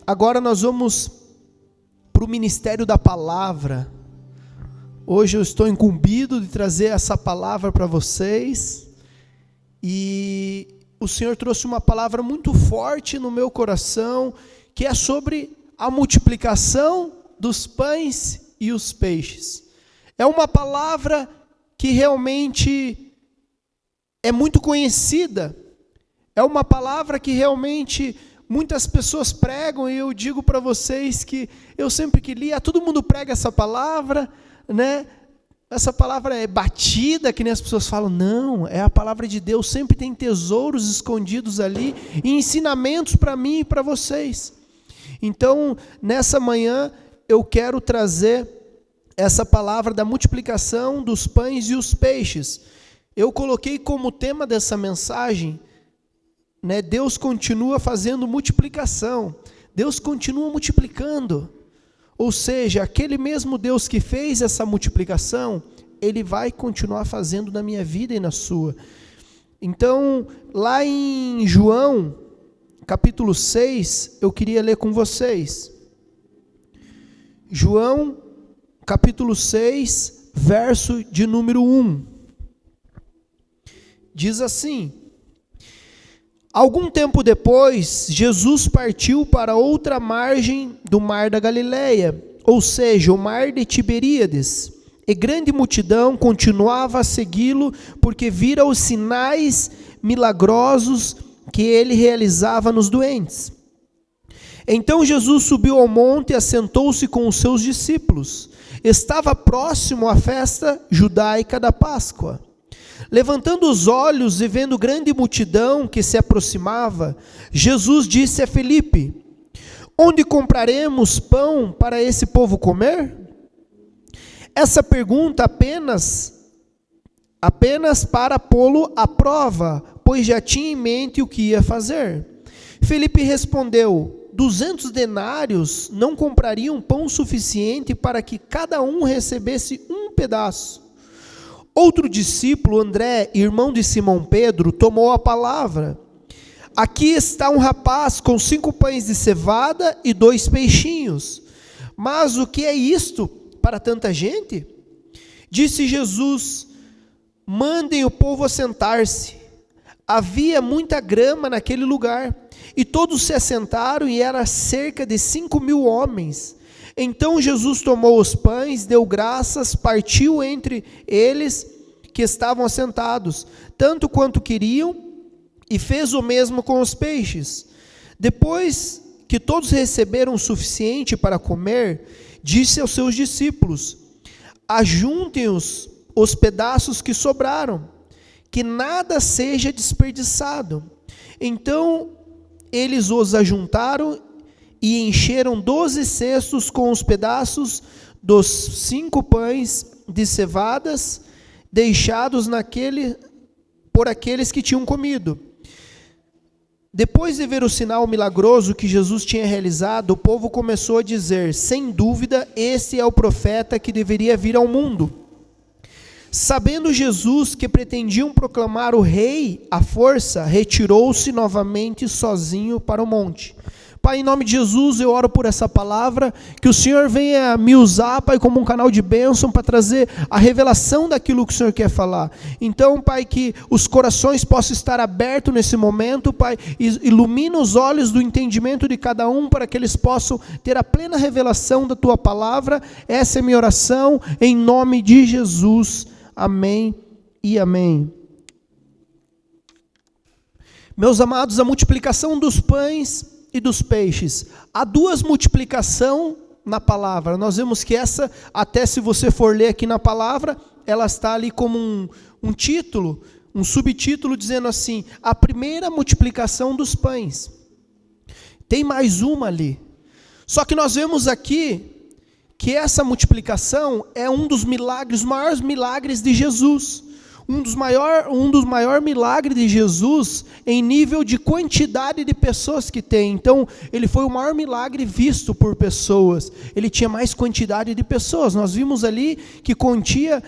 agora nós vamos para o ministério da palavra. Hoje eu estou incumbido de trazer essa palavra para vocês, e o Senhor trouxe uma palavra muito forte no meu coração, que é sobre a multiplicação dos pães e os peixes. É uma palavra que realmente é muito conhecida, é uma palavra que realmente muitas pessoas pregam, e eu digo para vocês que eu sempre que li, todo mundo prega essa palavra, né? Essa palavra é batida, que nem as pessoas falam. Não, é a palavra de Deus, sempre tem tesouros escondidos ali, e ensinamentos para mim e para vocês. Então, nessa manhã, eu quero trazer essa palavra da multiplicação dos pães e os peixes. Eu coloquei como tema dessa mensagem, né, Deus continua fazendo multiplicação, Deus continua multiplicando. Ou seja, aquele mesmo Deus que fez essa multiplicação, Ele vai continuar fazendo na minha vida e na sua. Então, lá em João, capítulo 6, eu queria ler com vocês. João, capítulo 6, verso de número 1. Diz assim: algum tempo depois, Jesus partiu para outra margem do mar da Galileia, ou seja, o mar de Tiberíades, e grande multidão continuava a segui-lo, porque vira os sinais milagrosos que ele realizava nos doentes. Então Jesus subiu ao monte e assentou-se com os seus discípulos. Estava próximo à festa judaica da Páscoa. Levantando os olhos e vendo grande multidão que se aproximava, Jesus disse a Filipe: onde compraremos pão para esse povo comer? Essa pergunta apenas para pô-lo à prova, pois já tinha em mente o que ia fazer. Filipe respondeu: 200 denários não comprariam pão suficiente para que cada um recebesse um pedaço. Outro discípulo, André, irmão de Simão Pedro, tomou a palavra. Aqui está um rapaz com 5 pães de cevada e 2 peixinhos. Mas o que é isto para tanta gente? Disse Jesus: mandem o povo assentar-se. Havia muita grama naquele lugar, e todos se assentaram, e era cerca de 5.000 homens. Então Jesus tomou os pães, deu graças, partiu entre eles que estavam assentados, tanto quanto queriam, e fez o mesmo com os peixes. Depois que todos receberam o suficiente para comer, disse aos seus discípulos: ajuntem os pedaços que sobraram, que nada seja desperdiçado. Então eles os ajuntaram e encheram 12 cestos com os pedaços dos 5 pães de cevadas, deixados por aqueles que tinham comido. Depois de ver o sinal milagroso que Jesus tinha realizado, o povo começou a dizer: sem dúvida, esse é o profeta que deveria vir ao mundo. Sabendo Jesus que pretendiam proclamar o rei à força, retirou-se novamente sozinho para o monte. Pai, em nome de Jesus, eu oro por essa palavra, que o Senhor venha me usar, Pai, como um canal de bênção para trazer a revelação daquilo que o Senhor quer falar. Então, Pai, que os corações possam estar abertos nesse momento, Pai, ilumina os olhos do entendimento de cada um, para que eles possam ter a plena revelação da Tua palavra. Essa é a minha oração, em nome de Jesus. Amém e amém. Meus amados, a multiplicação dos pães e dos peixes. Há 2 multiplicações na palavra. Nós vemos que essa, até se você for ler aqui na palavra, ela está ali como um título, um subtítulo dizendo assim: a primeira multiplicação dos pães. Tem mais uma ali. Só que nós vemos aqui que essa multiplicação é um dos milagres, os maiores milagres de Jesus. Um dos maiores milagres de Jesus em nível de quantidade de pessoas que tem. Então, ele foi o maior milagre visto por pessoas. Ele tinha mais quantidade de pessoas. Nós vimos ali que continha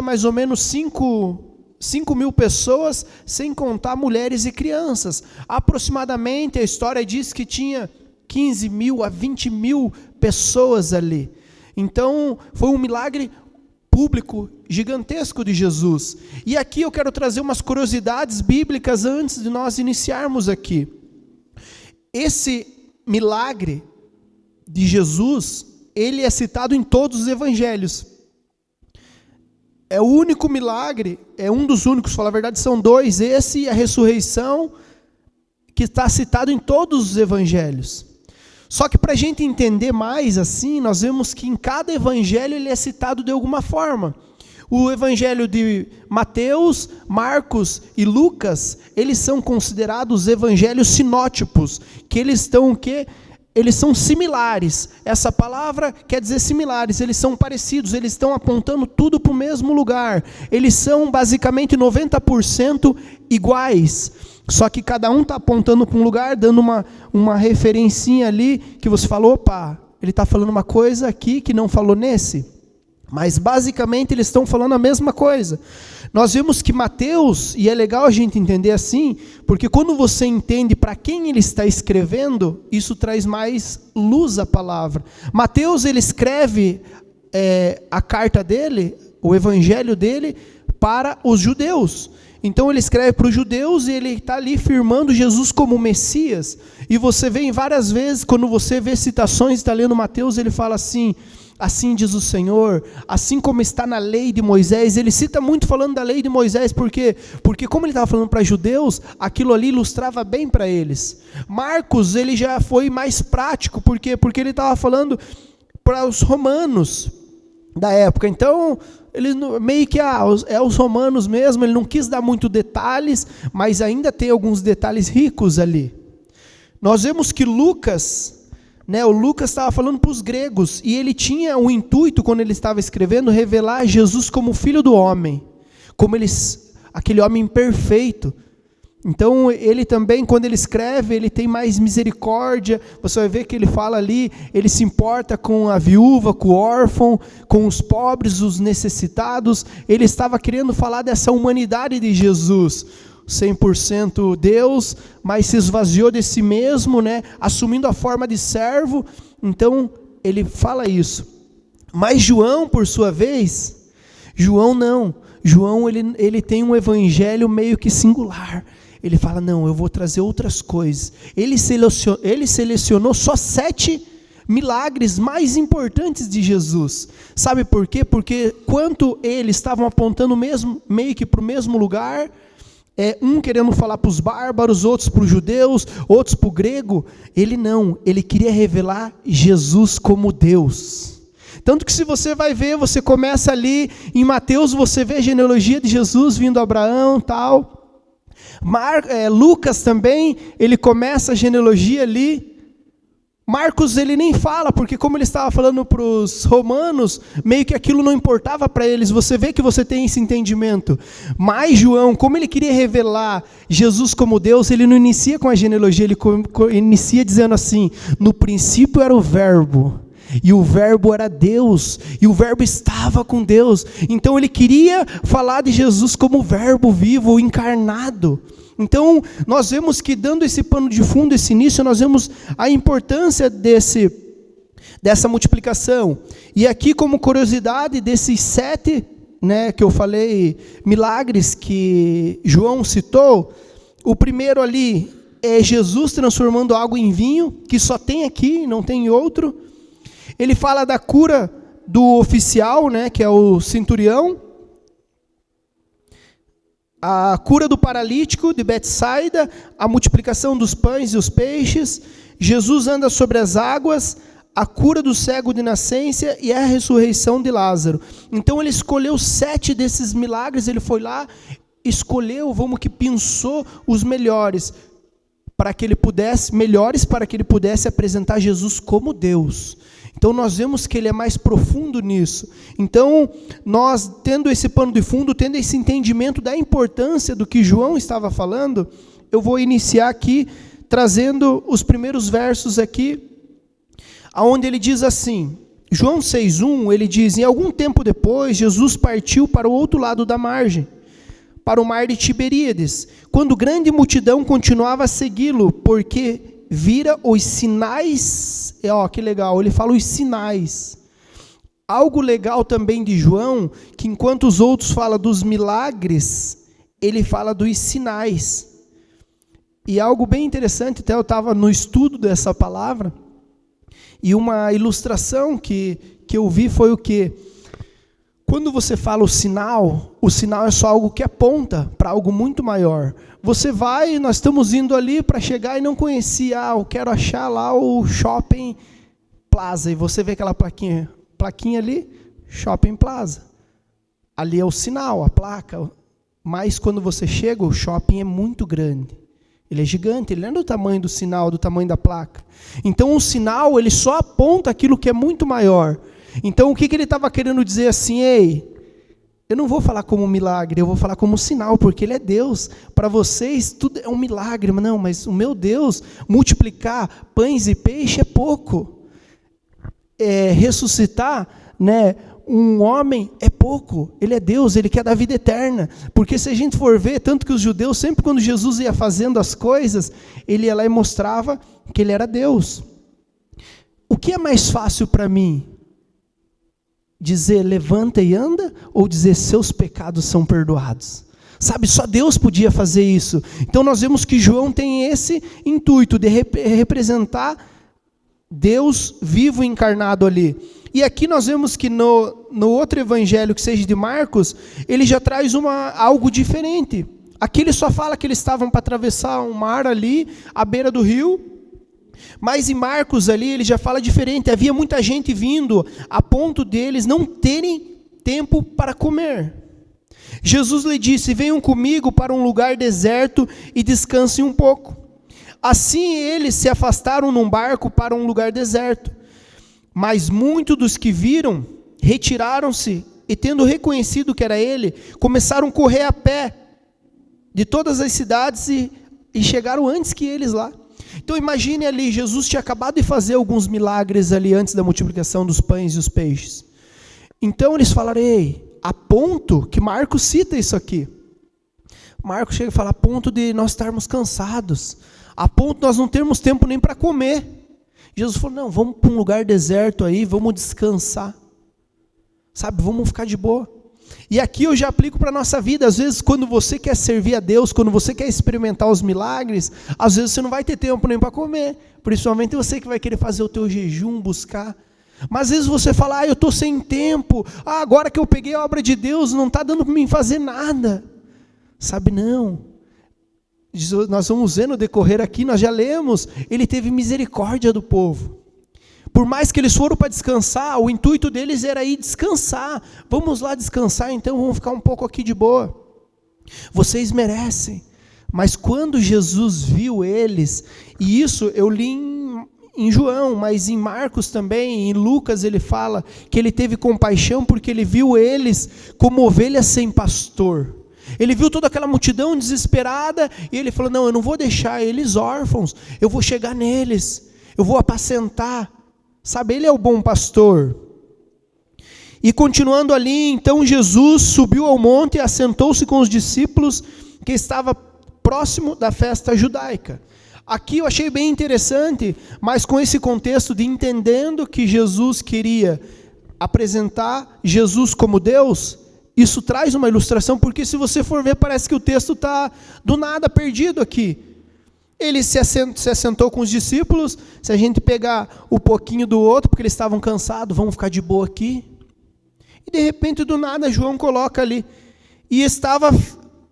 mais ou menos 5.000 pessoas, sem contar mulheres e crianças. Aproximadamente, a história diz que 15 mil a 20 mil pessoas ali. Então, foi um milagre público gigantesco de Jesus. E aqui eu quero trazer umas curiosidades bíblicas antes de nós iniciarmos aqui. Esse milagre de Jesus, ele é citado em todos os evangelhos. É o único milagre, é um dos únicos, falar a verdade, são dois, esse e a ressurreição, que está citado em todos os evangelhos. Só que para a gente entender mais assim, nós vemos que em cada evangelho ele é citado de alguma forma. O evangelho de Mateus, Marcos e Lucas, eles são considerados evangelhos sinótipos, que eles estão o quê? Eles são similares. Essa palavra quer dizer similares, eles são parecidos, eles estão apontando tudo para o mesmo lugar. Eles são basicamente 90% iguais. Só que cada um está apontando para um lugar, dando uma referencinha ali, que você falou, opa, ele está falando uma coisa aqui que não falou nesse. Mas basicamente eles estão falando a mesma coisa. Nós vemos que Mateus, e é legal a gente entender assim, porque quando você entende para quem ele está escrevendo, isso traz mais luz à palavra. Mateus, ele escreve a carta dele, o evangelho dele, para os judeus. Então ele escreve para os judeus e ele está ali firmando Jesus como Messias. E você vê em várias vezes, quando você vê citações, está lendo Mateus, ele fala assim: assim diz o Senhor, assim como está na lei de Moisés. Ele cita muito falando da lei de Moisés, por quê? Porque como ele estava falando para judeus, aquilo ali ilustrava bem para eles. Marcos, ele já foi mais prático, por quê? Porque ele estava falando para os romanos da época. Então, ele meio que os romanos mesmo, ele não quis dar muito detalhes, mas ainda tem alguns detalhes ricos ali. Nós vemos que Lucas, o Lucas estava falando para os gregos, e ele tinha o intuito, quando ele estava escrevendo, revelar Jesus como filho do homem, como aquele homem perfeito. Então ele também, quando ele escreve, ele tem mais misericórdia. Você vai ver que ele fala ali, ele se importa com a viúva, com o órfão, com os pobres, os necessitados. Ele estava querendo falar dessa humanidade de Jesus, 100% Deus, mas se esvaziou de si mesmo, assumindo a forma de servo. Então ele fala isso. Mas João, por sua vez, João não. João ele tem um evangelho meio que singular. Ele fala, não, eu vou trazer outras coisas. Ele selecionou só 7 milagres mais importantes de Jesus. Sabe por quê? Porque quanto eles estavam apontando meio que para o mesmo lugar, um querendo falar para os bárbaros, outros para os judeus, outros para o grego, ele não, ele queria revelar Jesus como Deus. Tanto que se você vai ver, você começa ali em Mateus, você vê a genealogia de Jesus vindo a Abraão, tal. Lucas também, ele começa a genealogia ali. Marcos ele nem fala, porque como ele estava falando para os romanos, meio que aquilo não importava para eles. Você vê que você tem esse entendimento. Mas João, como ele queria revelar Jesus como Deus, ele não inicia com a genealogia, ele inicia dizendo assim: no princípio era o verbo, e o verbo era Deus, e o verbo estava com Deus. Então ele queria falar de Jesus como o verbo vivo, encarnado. Então nós vemos que, dando esse pano de fundo, esse início, nós vemos a importância dessa multiplicação. E aqui, como curiosidade, desses 7, que eu falei, milagres que João citou, o primeiro ali é Jesus transformando água em vinho, que só tem aqui, não tem em outro. Ele fala da cura do oficial, que é o centurião. A cura do paralítico de Betsaida, a multiplicação dos pães e os peixes. Jesus anda sobre as águas, a cura do cego de nascença e a ressurreição de Lázaro. Então ele escolheu 7 desses milagres, ele foi lá, escolheu, pensou os melhores, para que ele pudesse apresentar Jesus como Deus. Então nós vemos que ele é mais profundo nisso. Então nós, tendo esse pano de fundo, tendo esse entendimento da importância do que João estava falando, eu vou iniciar aqui trazendo os primeiros versos aqui, aonde ele diz assim, João 6:1, ele diz: em algum tempo depois, Jesus partiu para o outro lado da margem, para o mar de Tiberíades, quando grande multidão continuava a segui-lo, porque vira os sinais, que legal, ele fala os sinais. Algo legal também de João, que enquanto os outros falam dos milagres, ele fala dos sinais. E algo bem interessante, até eu estava no estudo dessa palavra, e uma ilustração que eu vi foi o quê? Quando você fala o sinal é só algo que aponta para algo muito maior. Você vai, nós estamos indo ali para chegar e não conhecia, eu quero achar lá o Shopping Plaza, e você vê aquela plaquinha ali, Shopping Plaza. Ali é o sinal, a placa, mas quando você chega, o shopping é muito grande. Ele é gigante, ele não é do tamanho do sinal, do tamanho da placa. Então o sinal, ele só aponta aquilo que é muito maior. Então o que ele estava querendo dizer assim, ei, eu não vou falar como um milagre, eu vou falar como um sinal, porque ele é Deus. Para vocês tudo é um milagre, mas o meu Deus, multiplicar pães e peixe é pouco. Ressuscitar, um homem é pouco, ele é Deus, ele quer dar vida eterna, porque se a gente for ver, tanto que os judeus, sempre quando Jesus ia fazendo as coisas, ele ia lá e mostrava que ele era Deus. O que é mais fácil para mim? Dizer levanta e anda, ou dizer seus pecados são perdoados? Sabe, só Deus podia fazer isso. Então nós vemos que João tem esse intuito de representar Deus vivo e encarnado ali. E aqui nós vemos que no outro evangelho, que seja de Marcos, ele já traz algo diferente. Aqui ele só fala que eles estavam para atravessar um mar ali, à beira do rio. Mas em Marcos ali, ele já fala diferente. Havia muita gente vindo, a ponto deles não terem tempo para comer. Jesus lhe disse, venham comigo para um lugar deserto e descansem um pouco. Assim eles se afastaram num barco para um lugar deserto. Mas muitos dos que viram, retiraram-se, e tendo reconhecido que era ele, começaram a correr a pé de todas as cidades e chegaram antes que eles lá. Então imagine ali, Jesus tinha acabado de fazer alguns milagres ali antes da multiplicação dos pães e os peixes. Então eles falaram, a ponto que Marcos cita isso aqui. Marcos chega e fala, a ponto de nós estarmos cansados, a ponto de nós não termos tempo nem para comer. Jesus falou, não, vamos para um lugar deserto aí, vamos descansar. Sabe, vamos ficar de boa. E aqui eu já aplico para a nossa vida. Às vezes quando você quer servir a Deus, quando você quer experimentar os milagres, às vezes você não vai ter tempo nem para comer. Principalmente você que vai querer fazer o teu jejum, buscar. Mas às vezes você fala, eu estou sem tempo. Agora que eu peguei a obra de Deus, não está dando para mim fazer nada. Sabe, não. Nós vamos ver no decorrer aqui, nós já lemos, ele teve misericórdia do povo. Por mais que eles foram para descansar, o intuito deles era ir descansar. Vamos lá descansar, então vamos ficar um pouco aqui de boa. Vocês merecem. Mas quando Jesus viu eles, e isso eu li em João, mas em Marcos também, em Lucas ele fala que ele teve compaixão porque ele viu eles como ovelhas sem pastor. Ele viu toda aquela multidão desesperada e ele falou, não, eu não vou deixar eles órfãos, eu vou chegar neles, eu vou apacentar. Sabe, ele é o bom pastor. E continuando ali, então Jesus subiu ao monte e assentou-se com os discípulos que estava próximo da festa judaica. Aqui eu achei bem interessante, mas com esse contexto de entendendo que Jesus queria apresentar Jesus como Deus, isso traz uma ilustração, porque se você for ver, parece que o texto está do nada perdido aqui. Ele se assentou com os discípulos, se a gente pegar um pouquinho do outro, porque eles estavam cansados, vamos ficar de boa aqui. E de repente, do nada, João coloca ali, e estava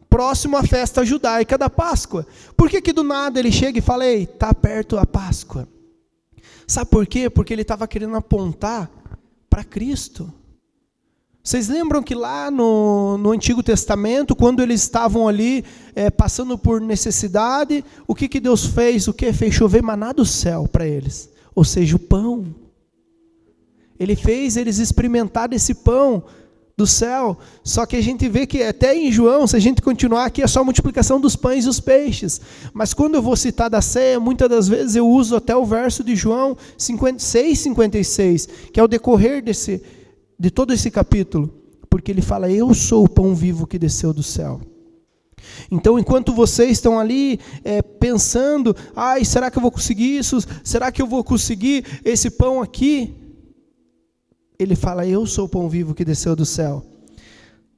próximo à festa judaica da Páscoa. Por que do nada ele chega e fala, está perto a Páscoa? Sabe por quê? Porque ele estava querendo apontar para Cristo. Vocês lembram que lá no Antigo Testamento, quando eles estavam ali passando por necessidade, o que Deus fez? Fez chover maná do céu para eles, ou seja, o pão. Ele fez eles experimentarem esse pão do céu, só que a gente vê que até em João, se a gente continuar aqui, é só a multiplicação dos pães e os peixes. Mas quando eu vou citar da ceia, muitas das vezes eu uso até o verso de João 6,56, que é o decorrer de todo esse capítulo, porque ele fala, eu sou o pão vivo que desceu do céu. Então, enquanto vocês estão ali pensando, será que eu vou conseguir isso? Será que eu vou conseguir esse pão aqui? Ele fala, eu sou o pão vivo que desceu do céu.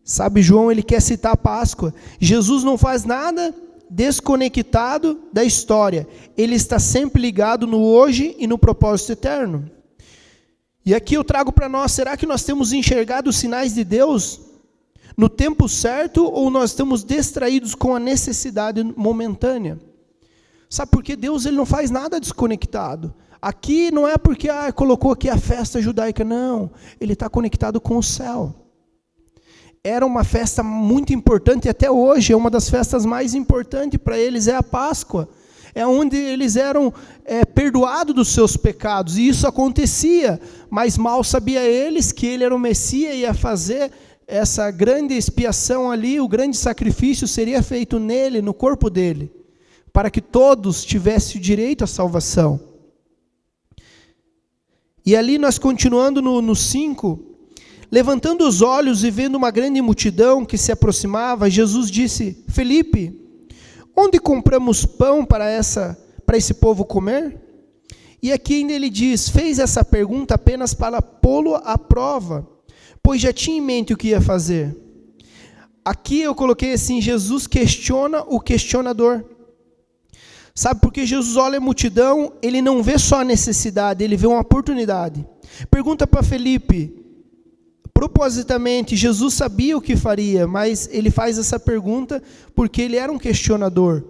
Sabe, João, ele quer citar a Páscoa. Jesus não faz nada desconectado da história. Ele está sempre ligado no hoje e no propósito eterno. E aqui eu trago para nós, será que nós temos enxergado os sinais de Deus no tempo certo, ou nós estamos distraídos com a necessidade momentânea? Sabe por que Deus ele não faz nada desconectado? Aqui não é porque colocou aqui a festa judaica, não. Ele está conectado com o céu. Era uma festa muito importante, até hoje é uma das festas mais importantes para eles, é a Páscoa. É onde eles eram perdoados dos seus pecados, e isso acontecia, mas mal sabia eles que ele era o Messias e ia fazer essa grande expiação ali, o grande sacrifício seria feito nele, no corpo dele, para que todos tivessem direito à salvação. E ali nós continuando no 5, levantando os olhos e vendo uma grande multidão que se aproximava, Jesus disse, Felipe, onde compramos pão para esse povo comer? E aqui ainda ele diz, fez essa pergunta apenas para pô-lo à prova, pois já tinha em mente o que ia fazer. Aqui eu coloquei assim, Jesus questiona o questionador. Sabe, porque Jesus olha a multidão, ele não vê só a necessidade, ele vê uma oportunidade. Pergunta para Felipe, propositamente, Jesus sabia o que faria, mas ele faz essa pergunta porque ele era um questionador.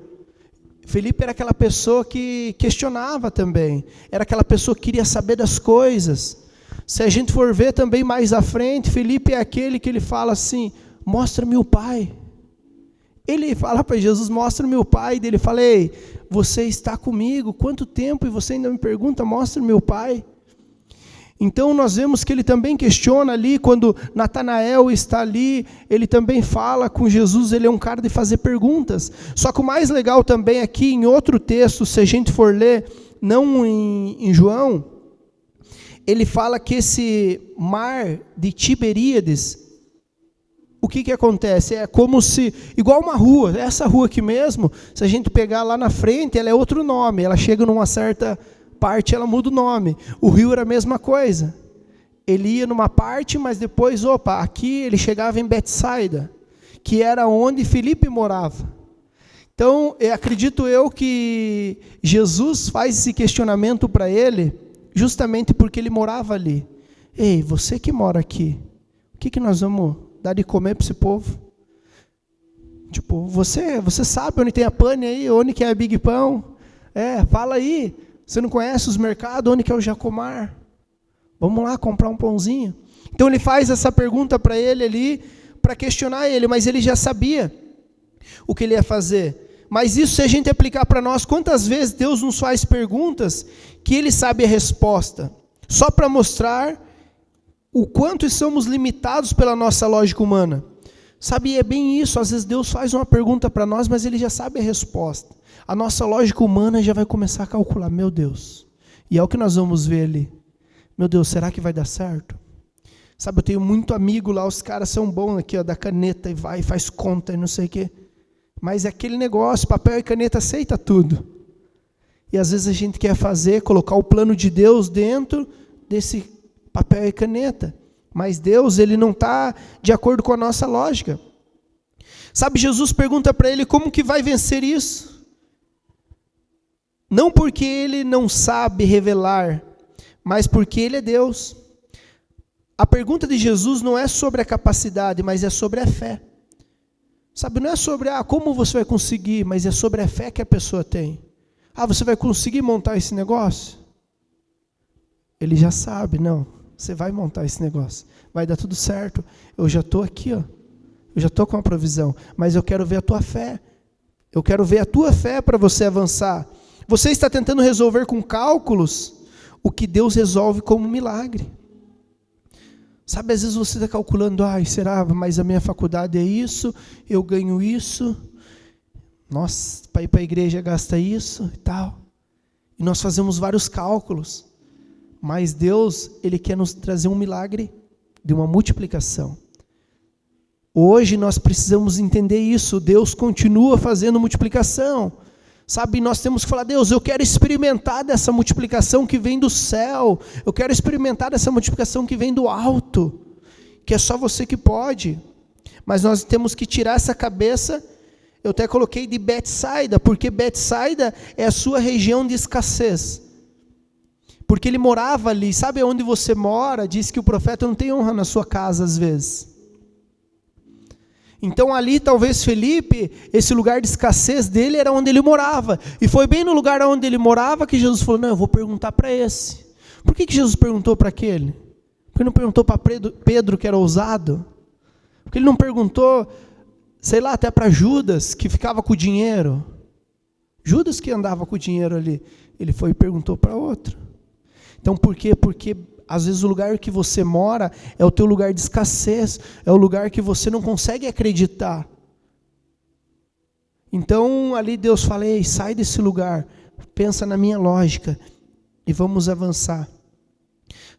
Felipe era aquela pessoa que questionava também, era aquela pessoa que queria saber das coisas. Se a gente for ver também mais à frente, Felipe é aquele que ele fala assim, mostra-me o Pai. Ele fala para Jesus, mostra-me o Pai, e ele fala, ei, você está comigo, quanto tempo, e você ainda me pergunta, mostra-me o Pai. Então nós vemos que ele também questiona ali, quando Natanael está ali, ele também fala com Jesus, ele é um cara de fazer perguntas. Só que o mais legal também aqui, em outro texto, se a gente for ler, não em João, ele fala que esse mar de Tiberíades, o que acontece? É como se, igual uma rua, essa rua aqui mesmo, se a gente pegar lá na frente, ela é outro nome, ela chega numa certa parte, ela muda o nome. O rio era a mesma coisa. Ele ia numa parte, mas depois, aqui ele chegava em Betsaida, que era onde Filipe morava. Então, acredito eu que Jesus faz esse questionamento para ele, justamente porque ele morava ali. Ei, você que mora aqui, o que nós vamos dar de comer para esse povo? Tipo, você sabe onde tem a pane aí, onde que é a Big Pão? Fala aí. Você não conhece os mercados, onde que é o Jacomar? Vamos lá comprar um pãozinho. Então ele faz essa pergunta para ele ali, para questionar ele, mas ele já sabia o que ele ia fazer. Mas isso, se a gente aplicar para nós, quantas vezes Deus nos faz perguntas que ele sabe a resposta, só para mostrar o quanto somos limitados pela nossa lógica humana. Sabe, é bem isso, às vezes Deus faz uma pergunta para nós, mas ele já sabe a resposta. A nossa lógica humana já vai começar a calcular, meu Deus, e é o que nós vamos ver ali. Meu Deus, será que vai dar certo? Sabe, eu tenho muito amigo lá, os caras são bons aqui, da caneta, e vai, faz conta, e não sei o quê. Mas é aquele negócio, papel e caneta aceita tudo. E às vezes a gente quer colocar o plano de Deus dentro desse papel e caneta. Mas Deus, ele não está de acordo com a nossa lógica. Sabe, Jesus pergunta para ele como que vai vencer isso. Não porque ele não sabe revelar, mas porque ele é Deus. A pergunta de Jesus não é sobre a capacidade, mas é sobre a fé. Sabe, não é sobre como você vai conseguir, mas é sobre a fé que a pessoa tem. Você vai conseguir montar esse negócio? Ele já sabe, não. Você vai montar esse negócio, vai dar tudo certo. Eu já estou aqui, eu já estou com a provisão, mas eu quero ver a tua fé. Eu quero ver a tua fé para você avançar. Você está tentando resolver com cálculos o que Deus resolve como milagre. Sabe, às vezes você está calculando, será, mas a minha faculdade é isso, eu ganho isso, nossa, para ir para a igreja gasta isso e tal. E nós fazemos vários cálculos. Mas Deus, ele quer nos trazer um milagre de uma multiplicação. Hoje nós precisamos entender isso. Deus continua fazendo multiplicação. Sabe, nós temos que falar, Deus, eu quero experimentar dessa multiplicação que vem do céu. Eu quero experimentar dessa multiplicação que vem do alto. Que é só você que pode. Mas nós temos que tirar essa cabeça. Eu até coloquei de Betsaida, porque Betsaida é a sua região de escassez. Porque ele morava ali. Sabe onde você mora? Diz que o profeta não tem honra na sua casa às vezes. Então ali talvez Felipe, esse lugar de escassez dele era onde ele morava. E foi bem no lugar onde ele morava que Jesus falou, não, eu vou perguntar para esse. Por que Jesus perguntou para aquele? Porque não perguntou para Pedro, que era ousado? Porque ele não perguntou, sei lá, até para Judas, que ficava com o dinheiro? Judas que andava com o dinheiro ali. Ele foi e perguntou para outro. Então por quê? Porque às vezes o lugar que você mora é o teu lugar de escassez, é o lugar que você não consegue acreditar. Então ali Deus fala, ei, sai desse lugar, pensa na minha lógica e vamos avançar.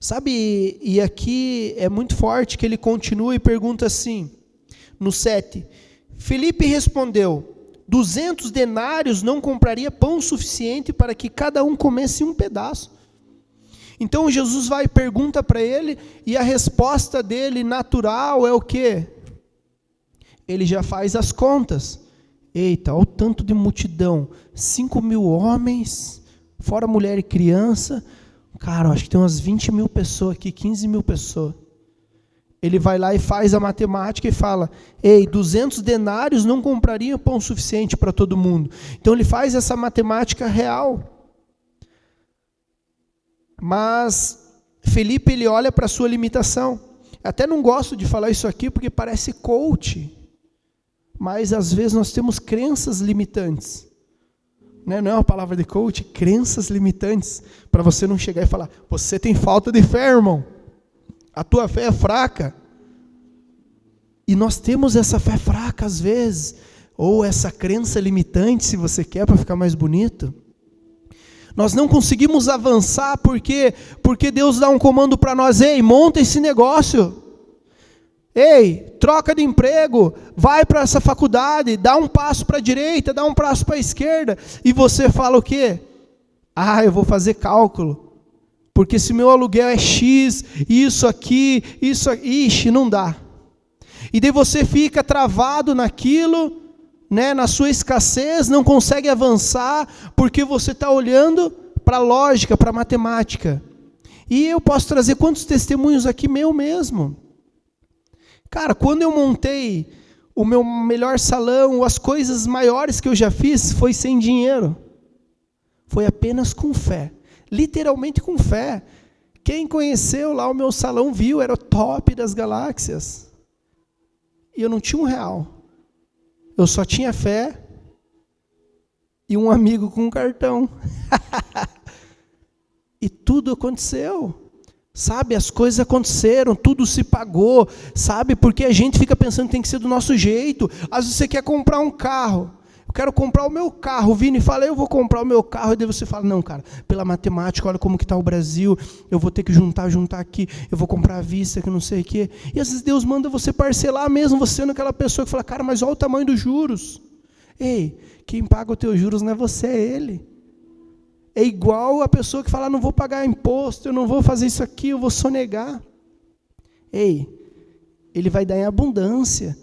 Sabe, e aqui é muito forte que ele continua e pergunta assim, no 7, Felipe respondeu, 200 denários não compraria pão suficiente para que cada um comesse um pedaço. Então Jesus vai e pergunta para ele, e a resposta dele natural é o quê? Ele já faz as contas. Eita, olha o tanto de multidão, 5.000 homens, fora mulher e criança, cara, acho que tem umas 20.000 pessoas aqui, 15.000 pessoas. Ele vai lá e faz a matemática e fala, ei, 200 denários não comprariam pão suficiente para todo mundo. Então ele faz essa matemática real. Mas Felipe, ele olha para a sua limitação. Até não gosto de falar isso aqui porque parece coach. Mas às vezes nós temos crenças limitantes. Não é uma palavra de coach, crenças limitantes. Para você não chegar e falar, você tem falta de fé, irmão. A tua fé é fraca. E nós temos essa fé fraca às vezes. Ou essa crença limitante, se você quer, para ficar mais bonito. Nós não conseguimos avançar porque Deus dá um comando para nós, ei, monta esse negócio, ei, troca de emprego, vai para essa faculdade, dá um passo para a direita, dá um passo para a esquerda, e você fala o quê? Eu vou fazer cálculo, porque se meu aluguel é X, isso aqui, ixi, não dá. E daí você fica travado naquilo, na sua escassez, não consegue avançar, porque você está olhando para a lógica, para a matemática. E eu posso trazer quantos testemunhos aqui meu mesmo. Cara, quando eu montei o meu melhor salão, as coisas maiores que eu já fiz, foi sem dinheiro. Foi apenas com fé. Literalmente com fé. Quem conheceu lá o meu salão viu, era o top das galáxias. E eu não tinha R$1. Eu só tinha fé e um amigo com um cartão. E tudo aconteceu. Sabe, as coisas aconteceram, tudo se pagou. Sabe, porque a gente fica pensando que tem que ser do nosso jeito. Às vezes você quer comprar um carro. Eu quero comprar o meu carro. O Vini fala, eu vou comprar o meu carro. E daí você fala, não, cara, pela matemática, olha como que está o Brasil. Eu vou ter que juntar aqui. Eu vou comprar à vista, que não sei o quê. E às vezes Deus manda você parcelar mesmo, você sendo aquela pessoa que fala, cara, mas olha o tamanho dos juros. Ei, quem paga os teus juros não é você, é Ele. É igual a pessoa que fala, não vou pagar imposto, eu não vou fazer isso aqui, eu vou sonegar. Ei, Ele vai dar em abundância.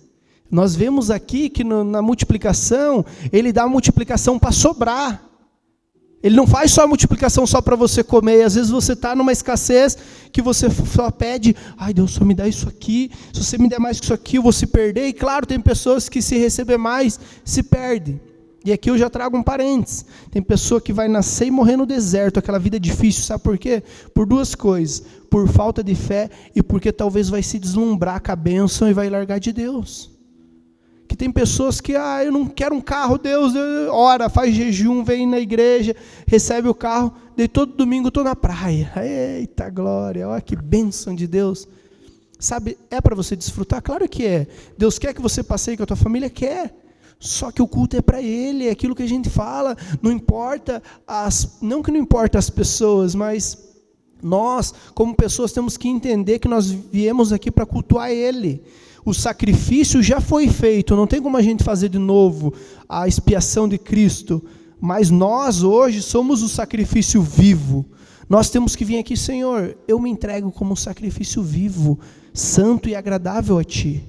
Nós vemos aqui que na multiplicação, Ele dá a multiplicação para sobrar. Ele não faz só a multiplicação só para você comer. Às vezes você está numa escassez que você só pede, ai Deus, só me dá isso aqui. Se você me der mais que isso aqui, eu vou se perder. E claro, tem pessoas que se receber mais, se perdem. E aqui eu já trago um parênteses. Tem pessoa que vai nascer e morrer no deserto, aquela vida difícil, sabe por quê? Por duas coisas. Por falta de fé e porque talvez vai se deslumbrar com a bênção e vai largar de Deus. Que tem pessoas que, eu não quero um carro, Deus, ora, faz jejum, vem na igreja, recebe o carro, daí todo domingo estou na praia. Eita glória, olha que bênção de Deus. Sabe, é para você desfrutar? Claro que é. Deus quer que você passeie com a tua família? Quer. Só que o culto é para Ele, é aquilo que a gente fala, não importa, não que não importa as pessoas, mas Nós, como pessoas, temos que entender que nós viemos aqui para cultuar Ele. O sacrifício já foi feito, não tem como a gente fazer de novo a expiação de Cristo. Mas nós hoje somos o sacrifício vivo. Nós temos que vir aqui, Senhor, eu me entrego como um sacrifício vivo, santo e agradável a Ti.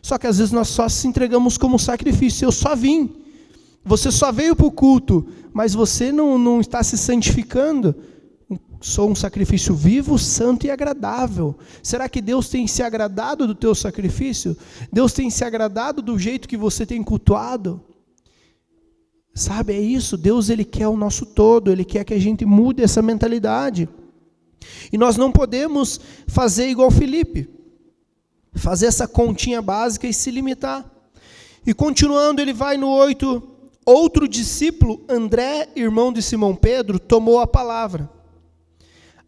Só que às vezes nós só se entregamos como sacrifício. Eu só vim. Você só veio para o culto, mas você não está se santificando. Sou um sacrifício vivo, santo e agradável. Será que Deus tem se agradado do teu sacrifício? Deus tem se agradado do jeito que você tem cultuado? Sabe, é isso. Deus, Ele quer o nosso todo. Ele quer que a gente mude essa mentalidade. E nós não podemos fazer igual Filipe. Fazer essa continha básica e se limitar. E continuando, ele vai no 8. Outro discípulo, André, irmão de Simão Pedro, tomou a palavra.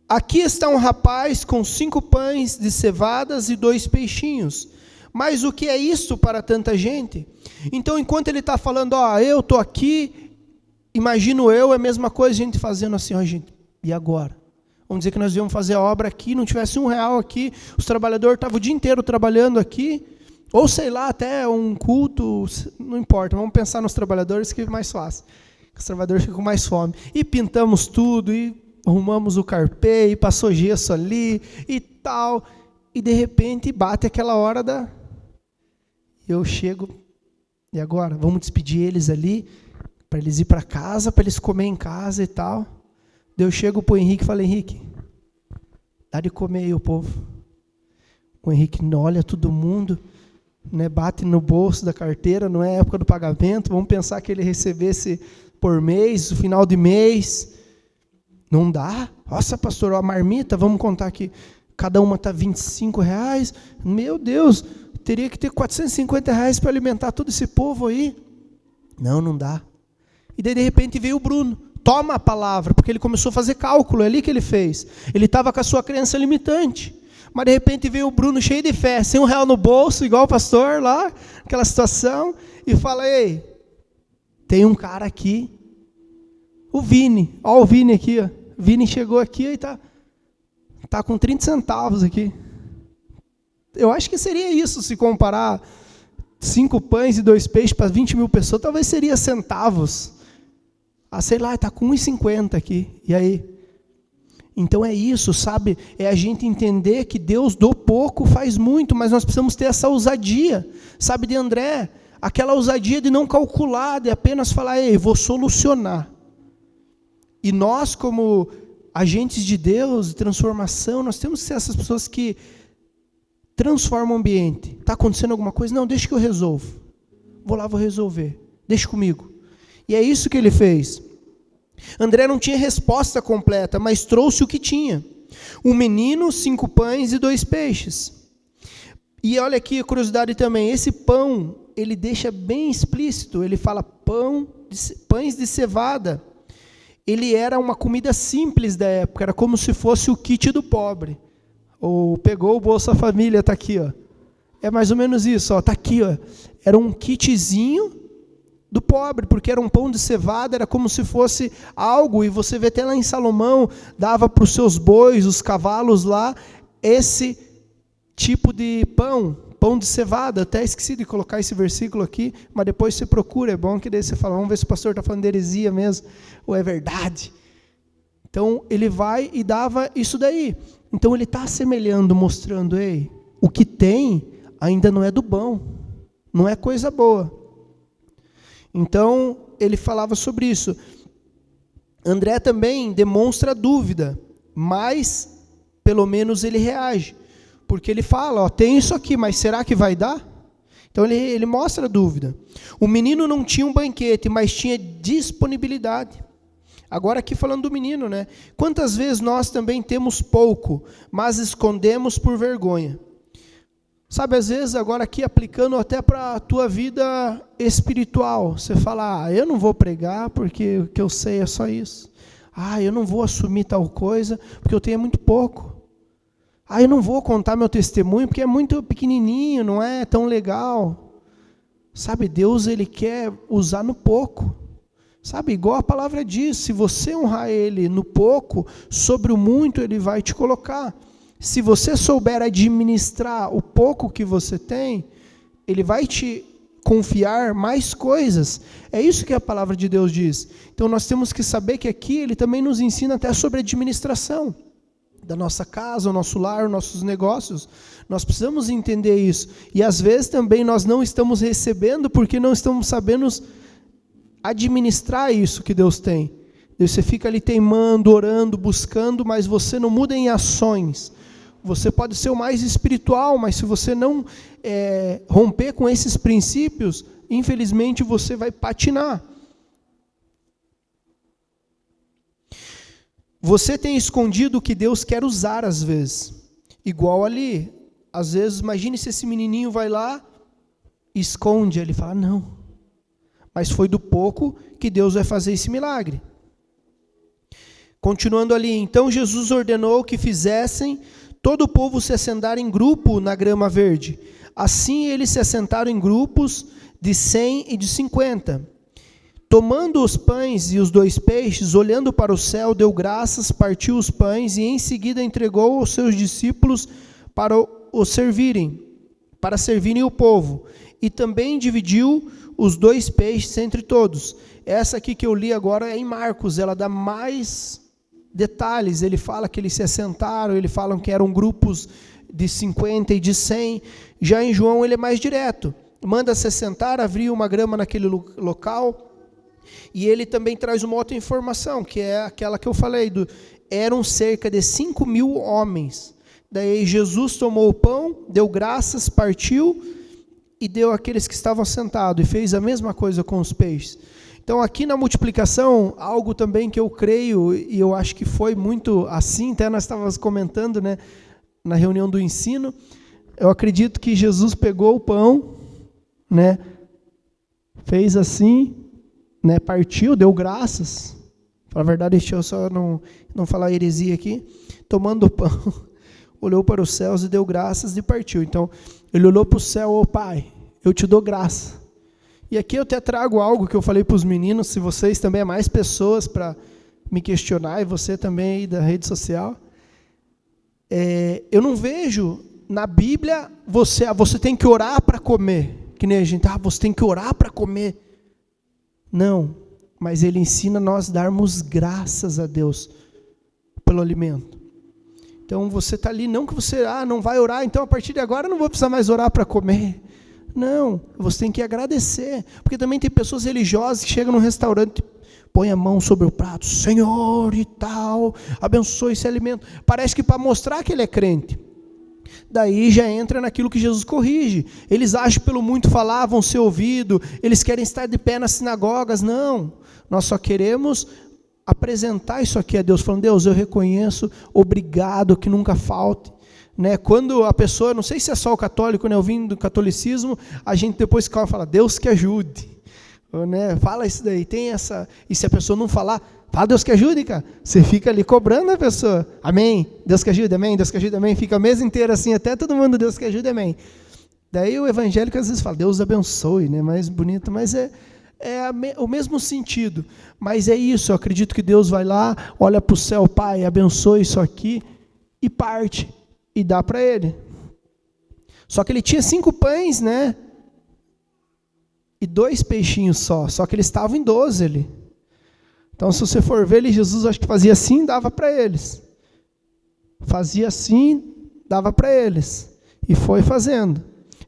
Aqui está um rapaz com 5 pães de cevadas e 2 peixinhos. Mas o que é isso para tanta gente? Então, enquanto ele está falando, eu estou aqui, imagino eu, é a mesma coisa, a gente fazendo assim, gente, e agora? Vamos dizer que nós íamos fazer a obra aqui, não tivesse R$1 aqui, os trabalhadores estavam o dia inteiro trabalhando aqui, ou sei lá, até um culto, não importa, vamos pensar nos trabalhadores que é mais fácil. Os trabalhadores ficam com mais fome. E pintamos tudo, e arrumamos o carpê, e passou gesso ali, e tal. E de repente bate aquela hora da... Eu chego, e agora? Vamos despedir eles ali, para eles ir para casa, para eles comer em casa e tal. Daí eu chego para o Henrique e falo, Henrique, dá de comer aí o povo. O Henrique olha todo mundo, né, bate no bolso da carteira, não é época do pagamento, vamos pensar que ele recebesse por mês, no final de mês. Não dá. Nossa, pastor, a marmita, vamos contar que cada uma está R$25. Meu Deus, teria que ter R$450 para alimentar todo esse povo aí. Não dá. E daí, de repente, veio o Bruno. Toma a palavra, porque ele começou a fazer cálculo, é ali que ele fez. Ele estava com a sua crença limitante. Mas, de repente, veio o Bruno cheio de fé, sem R$1 no bolso, igual o pastor lá, aquela situação, e fala, ei, tem um cara aqui, o Vini, ó o Vini aqui, ó. Vini chegou aqui e tá com 30 centavos aqui. Eu acho que seria isso, se comparar 5 pães e 2 peixes para 20 mil pessoas, talvez seria centavos. Sei lá, está com 1,50 aqui. E aí? Então é isso, sabe? É a gente entender que Deus do pouco faz muito, mas nós precisamos ter essa ousadia. Sabe, de André? Aquela ousadia de não calcular, de apenas falar, ei, vou solucionar. E nós, como agentes de Deus, de transformação, nós temos que ser essas pessoas que transformam o ambiente. Está acontecendo alguma coisa? Não, deixa que eu resolvo. Vou lá, vou resolver. Deixa comigo. E é isso que ele fez. André não tinha resposta completa, mas trouxe o que tinha. Um menino, 5 pães e 2 peixes. E olha aqui a curiosidade também. Esse pão, ele deixa bem explícito. Ele fala pães de cevada. Ele era uma comida simples da época. Era como se fosse o kit do pobre. Ou pegou o Bolsa Família, está aqui. Ó. É mais ou menos isso. Está aqui. Ó. Era um kitzinho do pobre, porque era um pão de cevada, era como se fosse algo, e você vê até lá em Salomão, dava para os seus bois, os cavalos lá, esse tipo de pão de cevada. Até esqueci de colocar esse versículo aqui, mas depois você procura, é bom que daí você fala, vamos ver se o pastor está falando de heresia mesmo, ou é verdade. Então, ele vai e dava isso daí. Então, ele está assemelhando, mostrando, ei, o que tem ainda não é do bom, não é coisa boa. Então, ele falava sobre isso. André também demonstra dúvida, mas, pelo menos, ele reage. Porque ele fala, tem isso aqui, mas será que vai dar? Então, ele mostra a dúvida. O menino não tinha um banquete, mas tinha disponibilidade. Agora, aqui falando do menino, né? Quantas vezes nós também temos pouco, mas escondemos por vergonha? Sabe, às vezes, agora aqui aplicando até para a tua vida espiritual, você fala, eu não vou pregar porque o que eu sei é só isso. Eu não vou assumir tal coisa porque eu tenho muito pouco. Eu não vou contar meu testemunho porque é muito pequenininho, não é tão legal. Sabe, Deus, Ele quer usar no pouco. Sabe, igual a palavra diz, se você honrar Ele no pouco, sobre o muito Ele vai te colocar. Se você souber administrar o pouco que você tem, Ele vai te confiar mais coisas. É isso que a palavra de Deus diz. Então nós temos que saber que aqui Ele também nos ensina até sobre administração da nossa casa, o nosso lar, os nossos negócios. Nós precisamos entender isso. E às vezes também nós não estamos recebendo porque não estamos sabendo administrar isso que Deus tem. Você fica ali teimando, orando, buscando, mas você não muda em ações. Você pode ser o mais espiritual, mas se você não romper com esses princípios, infelizmente você vai patinar. Você tem escondido o que Deus quer usar às vezes. Igual ali. Às vezes, imagine se esse menininho vai lá, esconde. Ele fala, não. Mas foi do pouco que Deus vai fazer esse milagre. Continuando ali, então Jesus ordenou que fizessem todo o povo se assentar em grupo na grama verde. Assim eles se assentaram em grupos de 100 e de 50. Tomando os pães e os 2 peixes, olhando para o céu, deu graças, partiu os pães e em seguida entregou aos seus discípulos para servirem o povo. E também dividiu os 2 peixes entre todos. Essa aqui que eu li agora é em Marcos, ela dá mais detalhes. Ele fala que eles se assentaram, ele fala que eram grupos de 50 e de 100. Já em João ele é mais direto. Manda se assentar, abriu uma grama naquele local. E ele também traz uma outra informação, que é aquela que eu falei, eram cerca de 5.000 homens. Daí Jesus tomou o pão, deu graças, partiu e deu àqueles que estavam sentados, e fez a mesma coisa com os peixes. Então aqui na multiplicação, algo também que eu creio, e eu acho que foi muito assim, até nós estávamos comentando, né, na reunião do ensino, eu acredito que Jesus pegou o pão, né, fez assim, né, partiu, deu graças. Para a verdade, deixa eu só não falar heresia aqui. Tomando o pão, olhou para os céus e deu graças e partiu. Então, ele olhou para o céu, ô Pai, eu te dou graça. E aqui eu até trago algo que eu falei para os meninos, se vocês também é mais pessoas para me questionar, e você também aí da rede social. Eu não vejo na Bíblia, você tem que orar para comer. Que nem a gente, você tem que orar para comer. Não, mas ele ensina nós darmos graças a Deus pelo alimento. Então você está ali, não que você não vai orar, então a partir de agora eu não vou precisar mais orar para comer. Não, você tem que agradecer. Porque também tem pessoas religiosas que chegam num restaurante, põe a mão sobre o prato, Senhor e tal, abençoe esse alimento. Parece que para mostrar que ele é crente. Daí já entra naquilo que Jesus corrige. Eles acham pelo muito falar, vão ser ouvidos, eles querem estar de pé nas sinagogas. Não, nós só queremos apresentar isso aqui a Deus, falando, Deus, eu reconheço, obrigado, que nunca falte. Né? Quando a pessoa, não sei se é só o católico, né? Eu vim do catolicismo, a gente depois fala, Deus que ajude. Né? Fala isso daí, tem essa, e se a pessoa não falar, fala Deus que ajude, cara. Você fica ali cobrando a pessoa, amém, Deus que ajude, amém, Deus que ajude, amém. Fica a mesa inteira assim, até todo mundo, Deus que ajude, amém. Daí o evangélico às vezes fala, Deus abençoe, né? Mais bonito, mas o mesmo sentido. Mas é isso, eu acredito que Deus vai lá, olha para o céu, Pai, abençoe isso aqui, e parte, e dá para ele. Só que ele tinha 5 pães, né? E 2 peixinhos só que eles estavam em 12 ali. Então, se você for ver, Jesus acho que fazia assim, dava para eles. Fazia assim, dava para eles. E foi fazendo.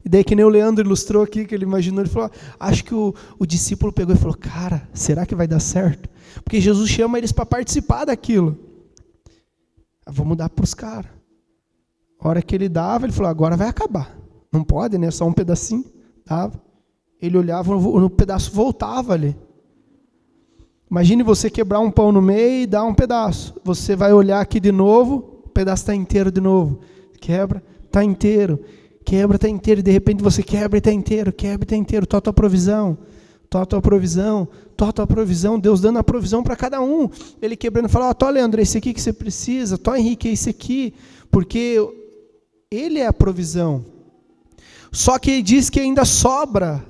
E daí que nem o Leandro ilustrou aqui, que ele imaginou, ele falou, acho que o discípulo pegou e falou, cara, será que vai dar certo? Porque Jesus chama eles para participar daquilo. Vamos dar para os caras. A hora que ele dava, ele falou, agora vai acabar. Não pode, né? Só um pedacinho. Dava. Ele olhava, o pedaço voltava ali. Imagine você quebrar um pão no meio e dar um pedaço. Você vai olhar aqui de novo, o pedaço está inteiro de novo. Quebra, está inteiro. Quebra, está inteiro. E de repente você quebra e está inteiro. Quebra e está inteiro. Tó a tua provisão. Tó a tua provisão. Tó a tua provisão. Deus dando a provisão para cada um. Ele quebrando e fala, tó Leandro, esse aqui que você precisa. Tó Henrique, esse aqui. Porque ele é a provisão. Só que ele diz que ainda sobra,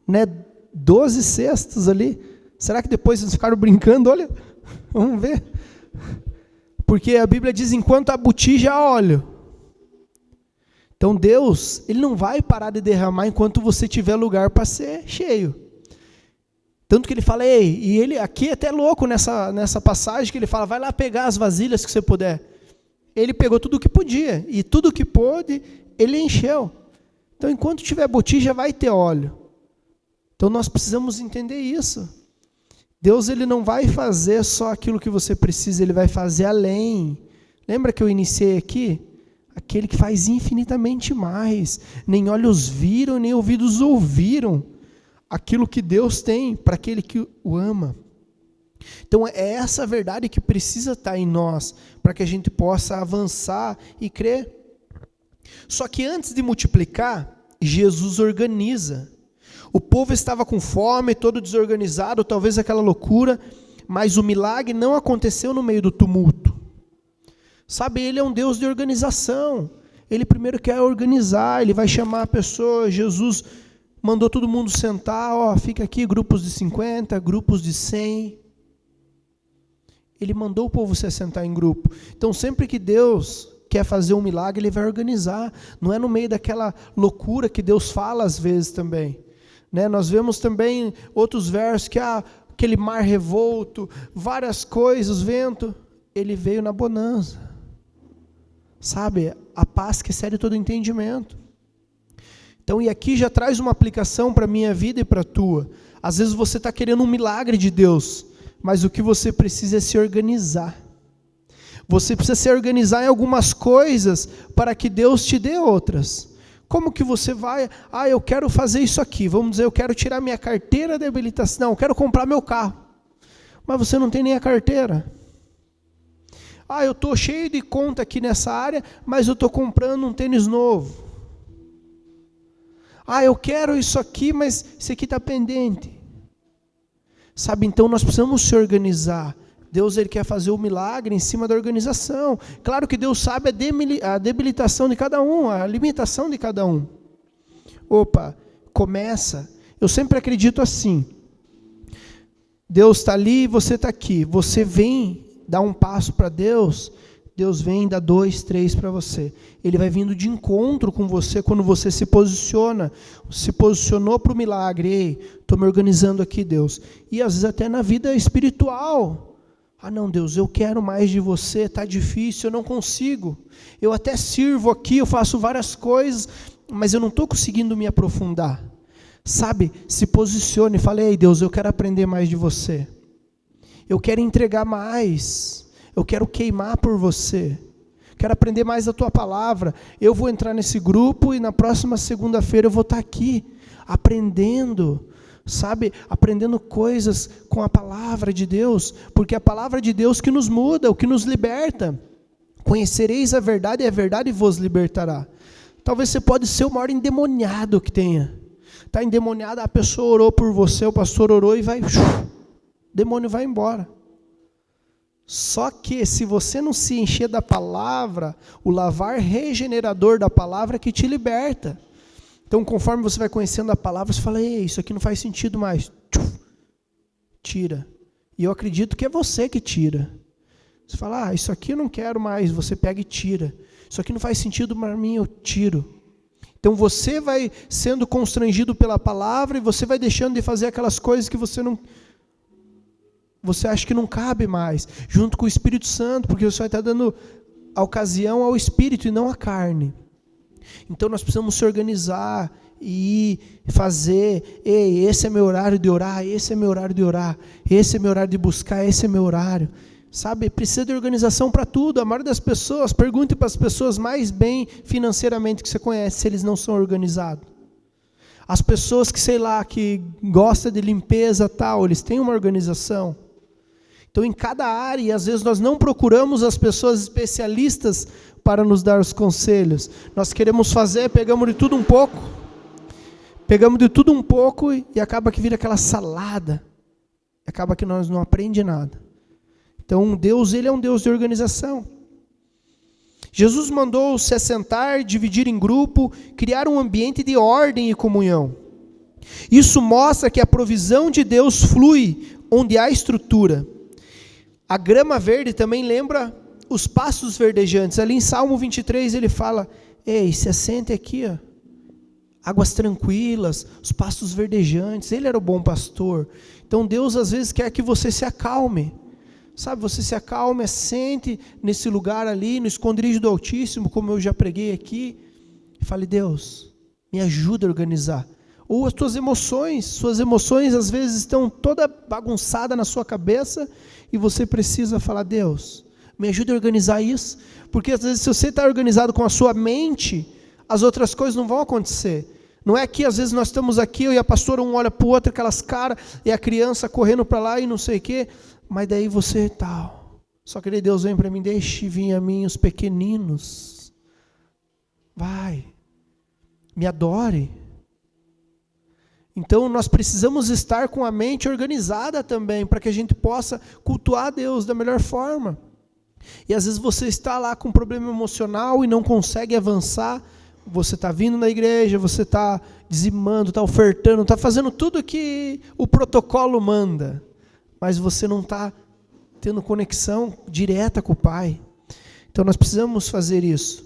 né, 12 cestos ali. Será que depois eles ficaram brincando? Olha, vamos ver. Porque a Bíblia diz, enquanto a botija há óleo. Então Deus, Ele não vai parar de derramar enquanto você tiver lugar para ser cheio. Tanto que Ele fala, ei, e Ele aqui é até louco nessa passagem, que Ele fala, vai lá pegar as vasilhas que você puder. Ele pegou tudo o que podia, e tudo o que pôde, Ele encheu. Então enquanto tiver botija, vai ter óleo. Então nós precisamos entender isso. Deus, Ele não vai fazer só aquilo que você precisa, Ele vai fazer além. Lembra que eu iniciei aqui? Aquele que faz infinitamente mais. Nem olhos viram, nem ouvidos ouviram aquilo que Deus tem para aquele que o ama. Então é essa verdade que precisa estar em nós, para que a gente possa avançar e crer. Só que antes de multiplicar, Jesus organiza. O povo estava com fome, todo desorganizado, talvez aquela loucura, mas o milagre não aconteceu no meio do tumulto. Sabe, Ele é um Deus de organização. Ele primeiro quer organizar, Ele vai chamar a pessoa. Jesus mandou todo mundo sentar, ó, fica aqui, grupos de 50, grupos de 100. Ele mandou o povo se assentar em grupo. Então, sempre que Deus quer fazer um milagre, Ele vai organizar. Não é no meio daquela loucura que Deus fala às vezes também. Né? Nós vemos também outros versos que aquele mar revolto, várias coisas, vento. Ele veio na bonança. Sabe, a paz que excede todo entendimento. Então, e aqui já traz uma aplicação para a minha vida e para a tua. Às vezes você está querendo um milagre de Deus, mas o que você precisa é se organizar. Você precisa se organizar em algumas coisas para que Deus te dê outras. Como que você vai? Eu quero fazer isso aqui. Vamos dizer, eu quero tirar minha carteira de habilitação. Não, eu quero comprar meu carro. Mas você não tem nem a carteira. Eu estou cheio de conta aqui nessa área, mas eu estou comprando um tênis novo. Eu quero isso aqui, mas isso aqui está pendente. Sabe, então nós precisamos se organizar. Deus, Ele quer fazer o milagre em cima da organização. Claro que Deus sabe a debilitação de cada um, a limitação de cada um. Começa. Eu sempre acredito assim. Deus está ali e você está aqui. Você vem dar um passo para Deus, Deus vem e dá 2, 3 para você. Ele vai vindo de encontro com você quando você se posiciona. Se posicionou para o milagre. Ei, estou me organizando aqui, Deus. E às vezes até na vida espiritual. Não, Deus, eu quero mais de você, está difícil, eu não consigo. Eu até sirvo aqui, eu faço várias coisas, mas eu não estou conseguindo me aprofundar. Sabe, se posicione e fale, ei, Deus, eu quero aprender mais de você. Eu quero entregar mais, eu quero queimar por você, quero aprender mais da tua palavra. Eu vou entrar nesse grupo e na próxima segunda-feira eu vou estar aqui, aprendendo, sabe, aprendendo coisas com a palavra de Deus, porque é a palavra de Deus que nos muda, o que nos liberta. Conhecereis a verdade e a verdade vos libertará. Talvez você pode ser o maior endemoniado que tenha. Está endemoniado, a pessoa orou por você, o pastor orou e vai... demônio vai embora. Só que se você não se encher da palavra, o lavar regenerador da palavra que te liberta. Então, conforme você vai conhecendo a palavra, você fala, ei, isso aqui não faz sentido mais. Tira. E eu acredito que é você que tira. Você fala, isso aqui eu não quero mais, você pega e tira. Isso aqui não faz sentido para mim, eu tiro. Então você vai sendo constrangido pela palavra e você vai deixando de fazer aquelas coisas que você acha que não cabe mais, junto com o Espírito Santo, porque você vai estar dando a ocasião ao Espírito e não à carne. Então nós precisamos se organizar e fazer, ei, esse é meu horário de orar, esse é meu horário de orar, esse é meu horário de buscar, esse é meu horário. Sabe, precisa de organização para tudo. A maioria das pessoas, pergunte para as pessoas mais bem financeiramente que você conhece, se eles não são organizados. As pessoas que, que gostam de limpeza tal, eles têm uma organização. Então, em cada área, e às vezes nós não procuramos as pessoas especialistas para nos dar os conselhos. Nós queremos fazer, pegamos de tudo um pouco e acaba que vira aquela salada. Acaba que nós não aprendemos nada. Então, Deus, Ele é um Deus de organização. Jesus mandou se assentar, dividir em grupo, criar um ambiente de ordem e comunhão. Isso mostra que a provisão de Deus flui onde há estrutura. A grama verde também lembra os pastos verdejantes. Ali em Salmo 23 ele fala, ei, se assente aqui, ó, águas tranquilas, os pastos verdejantes. Ele era o bom pastor. Então Deus às vezes quer que você se acalme. Sabe, você se acalme, assente nesse lugar ali, no esconderijo do Altíssimo, como eu já preguei aqui. E fale, Deus, me ajuda a organizar. Ou as suas emoções às vezes estão toda bagunçada na sua cabeça e você precisa falar, Deus, me ajuda a organizar isso. Porque às vezes se você está organizado com a sua mente, as outras coisas não vão acontecer. Não é que às vezes nós estamos aqui, eu e a pastora, um olha para o outro, aquelas caras, e a criança correndo para lá e não sei o quê, mas daí você tal. Só que daí Deus vem para mim, deixe vir a mim os pequeninos. Vai, me adore. Então nós precisamos estar com a mente organizada também, para que a gente possa cultuar a Deus da melhor forma. E às vezes você está lá com um problema emocional e não consegue avançar. Você está vindo na igreja, você está dizimando, está ofertando, está fazendo tudo que o protocolo manda, mas você não está tendo conexão direta com o Pai. Então nós precisamos fazer isso.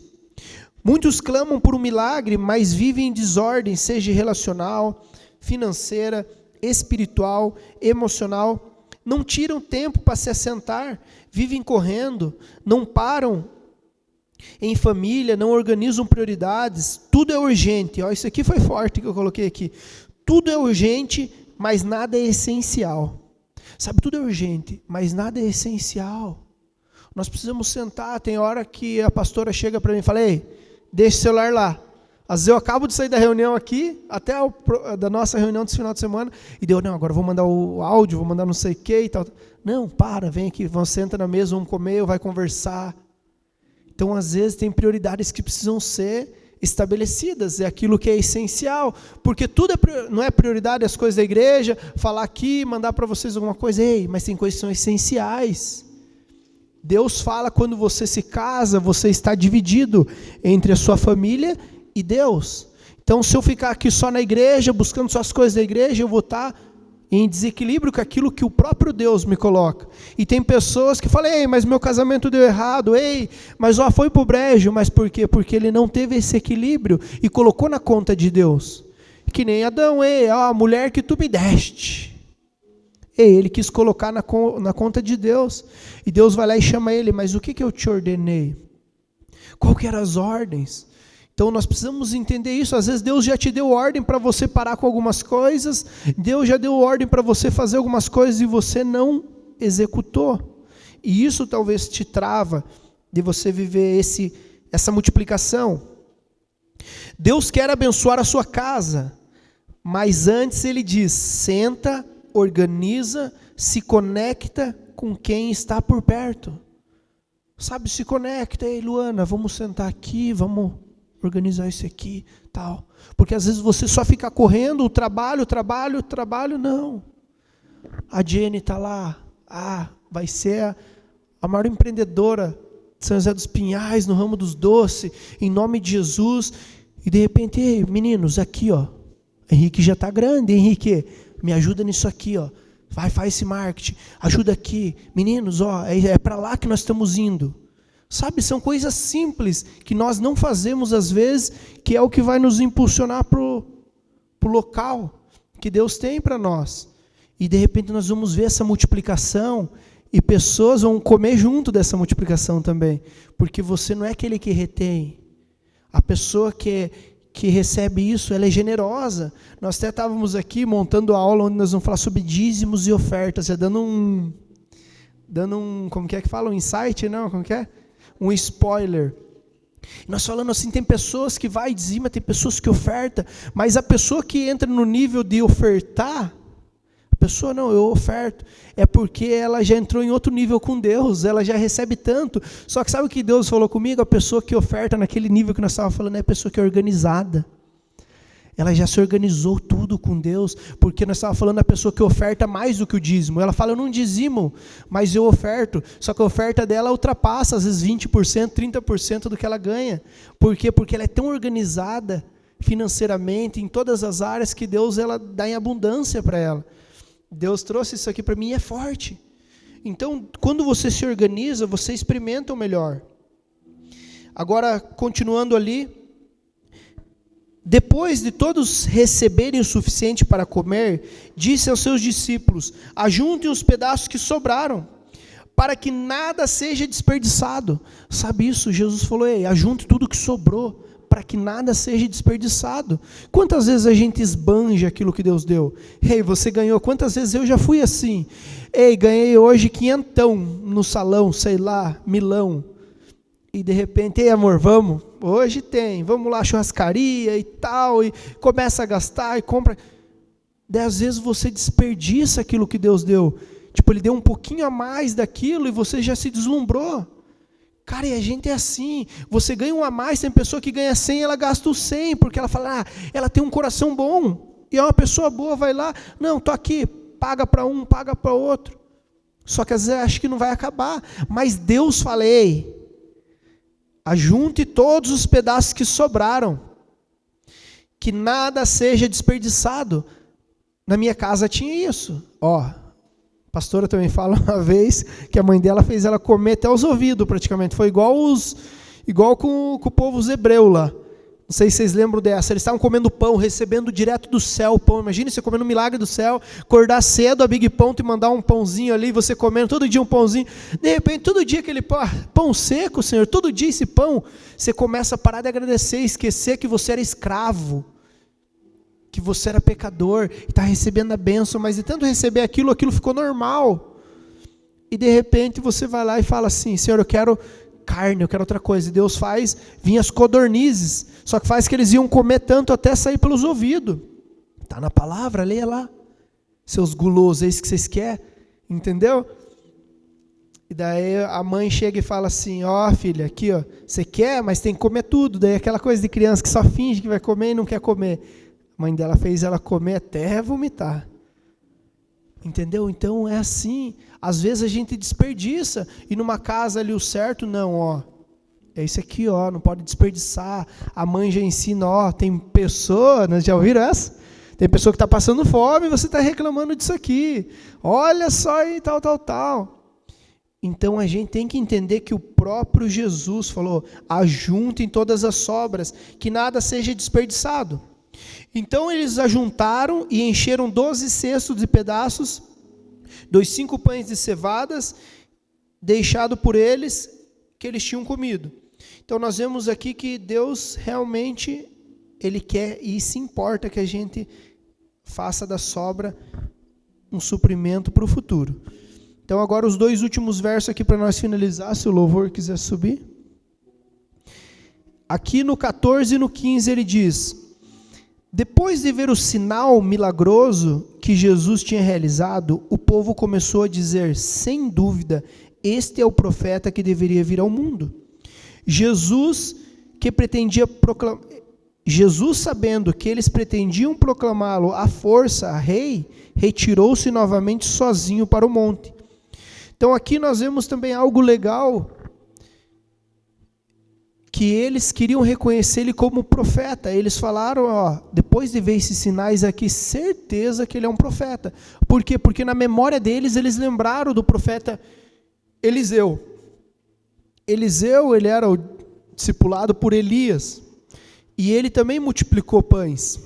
Muitos clamam por um milagre, mas vivem em desordem, seja relacional, financeira, espiritual, emocional. Não tiram tempo para se assentar, vivem correndo, não param em família, não organizam prioridades, tudo é urgente. Ó, isso aqui foi forte que eu coloquei aqui. Tudo é urgente, mas nada é essencial. Sabe, tudo é urgente, mas nada é essencial. Nós precisamos sentar. Tem hora que a pastora chega para mim e fala, ei, deixa o celular lá. Às vezes eu acabo de sair da reunião aqui, até da nossa reunião desse final de semana, e deu, não, agora vou mandar o áudio, vou mandar não sei o que e tal. Não, para, vem aqui, vamos, senta na mesa, vamos comer, vai conversar. Então, às vezes, tem prioridades que precisam ser estabelecidas, é aquilo que é essencial, porque tudo não é prioridade, as coisas da igreja, falar aqui, mandar para vocês alguma coisa, ei, mas tem coisas que são essenciais. Deus fala, quando você se casa, você está dividido entre a sua família e Deus. Então, se eu ficar aqui só na igreja, buscando só as coisas da igreja, eu vou estar em desequilíbrio com aquilo que o próprio Deus me coloca. E tem pessoas que falam, ei, mas meu casamento deu errado, ei, mas ó, foi pro brejo. Mas por quê? Porque ele não teve esse equilíbrio e colocou na conta de Deus. Que nem Adão, ei, ó, a mulher que tu me deste. Ei, ele quis colocar na conta de Deus. E Deus vai lá e chama ele, mas o que eu te ordenei? Qual que eram as ordens? Então nós precisamos entender isso. Às vezes Deus já te deu ordem para você parar com algumas coisas, Deus já deu ordem para você fazer algumas coisas e você não executou. E isso talvez te trava de você viver essa multiplicação. Deus quer abençoar a sua casa, mas antes ele diz, senta, organiza, se conecta com quem está por perto. Sabe, se conecta, ei Luana, vamos sentar aqui, vamos organizar isso aqui, tal. Porque às vezes você só fica correndo, o trabalho, não. A Jenny está lá, vai ser a maior empreendedora de São José dos Pinhais, no ramo dos doces, em nome de Jesus. E de repente, ei, meninos, aqui, ó, Henrique já está grande, Henrique, me ajuda nisso aqui, ó. Vai, faz esse marketing, ajuda aqui. Meninos, ó, é para lá que nós estamos indo. Sabe, são coisas simples que nós não fazemos às vezes, que é o que vai nos impulsionar para o local que Deus tem para nós. E de repente nós vamos ver essa multiplicação e pessoas vão comer junto dessa multiplicação também. Porque você não é aquele que retém. A pessoa que recebe isso, ela é generosa. Nós até estávamos aqui montando a aula onde nós vamos falar sobre dízimos e ofertas, dando um, como que é que fala? Um insight, não? Como que é? Um spoiler. Nós falando assim, tem pessoas que vai e dizima, tem pessoas que oferta, mas a pessoa que entra no nível de ofertar, a pessoa não, eu oferto, é porque ela já entrou em outro nível com Deus, ela já recebe tanto. Só que sabe o que Deus falou comigo? A pessoa que oferta naquele nível que nós estávamos falando é a pessoa que é organizada. Ela já se organizou tudo com Deus, porque nós estávamos falando da pessoa que oferta mais do que o dízimo. Ela fala, eu não dizimo, mas eu oferto. Só que a oferta dela ultrapassa, às vezes, 20%, 30% do que ela ganha. Por quê? Porque ela é tão organizada financeiramente, em todas as áreas, que Deus ela dá em abundância para ela. Deus trouxe isso aqui para mim e é forte. Então, quando você se organiza, você experimenta o melhor. Agora, continuando ali, depois de todos receberem o suficiente para comer, disse aos seus discípulos: ajuntem os pedaços que sobraram, para que nada seja desperdiçado. Sabe isso? Jesus falou: ei, ajunte tudo que sobrou, para que nada seja desperdiçado. Quantas vezes a gente esbanja aquilo que Deus deu? Ei, você ganhou, quantas vezes eu já fui assim? Ei, ganhei hoje 500 no salão, sei lá, milão. E de repente, ei amor, vamos? Hoje tem, vamos lá, churrascaria e tal, e começa a gastar e compra. 10 vezes você desperdiça aquilo que Deus deu. Tipo, Ele deu um pouquinho a mais daquilo e você já se deslumbrou. Cara, e a gente é assim, você ganha um a mais, tem pessoa que ganha 100, ela gasta os 100, porque ela fala, ela tem um coração bom, e é uma pessoa boa, vai lá, não, tô aqui, paga para um, paga para outro, só que às vezes acha que não vai acabar, mas Deus fala, ei, ajunte todos os pedaços que sobraram, que nada seja desperdiçado. Na minha casa tinha isso, A pastora também fala uma vez que a mãe dela fez ela comer até os ouvidos praticamente. Foi igual com o povo hebreu lá. Não sei se vocês lembram dessa. Eles estavam comendo pão, recebendo direto do céu o pão. Imagina você comendo um milagre do céu, acordar cedo a Big Pão e mandar um pãozinho ali, você comendo todo dia um pãozinho. De repente, todo dia aquele pão seco, Senhor, todo dia esse pão, você começa a parar de agradecer, esquecer que você era escravo, que você era pecador, e está recebendo a bênção, mas de tanto receber aquilo ficou normal, e de repente você vai lá e fala assim, Senhor, eu quero carne, eu quero outra coisa, e Deus faz vir as codornizes, só que faz que eles iam comer tanto até sair pelos ouvidos, está na palavra, leia lá, seus gulosos, é isso que vocês querem, entendeu? E daí a mãe chega e fala assim, filha, aqui você quer, mas tem que comer tudo, daí aquela coisa de criança que só finge que vai comer e não quer comer. A mãe dela fez ela comer até vomitar. Entendeu? Então é assim. Às vezes a gente desperdiça. E numa casa ali o certo, não, é isso aqui, não pode desperdiçar. A mãe já ensina, tem pessoa, já ouviram essa? Tem pessoa que está passando fome e você está reclamando disso aqui. Olha só aí, tal. Então a gente tem que entender que o próprio Jesus falou, ajuntem todas as sobras, que nada seja desperdiçado. Então eles ajuntaram e encheram 12 cestos de pedaços, 5 pães de cevadas, deixado por eles, que eles tinham comido. Então nós vemos aqui que Deus realmente, Ele quer e se importa que a gente faça da sobra um suprimento para o futuro. Então agora os 2 últimos versos aqui para nós finalizar, se o louvor quiser subir. Aqui no 14 e no 15 ele diz... Depois de ver o sinal milagroso que Jesus tinha realizado, o povo começou a dizer, sem dúvida, este é o profeta que deveria vir ao mundo. Jesus, sabendo que eles pretendiam proclamá-lo à força a rei, retirou-se novamente sozinho para o monte. Então aqui nós vemos também algo legal, que eles queriam reconhecer ele como profeta. Eles falaram, depois de ver esses sinais aqui, certeza que ele é um profeta. Por quê? Porque na memória deles, eles lembraram do profeta Eliseu. Eliseu, ele era o discipulado por Elias. E ele também multiplicou pães.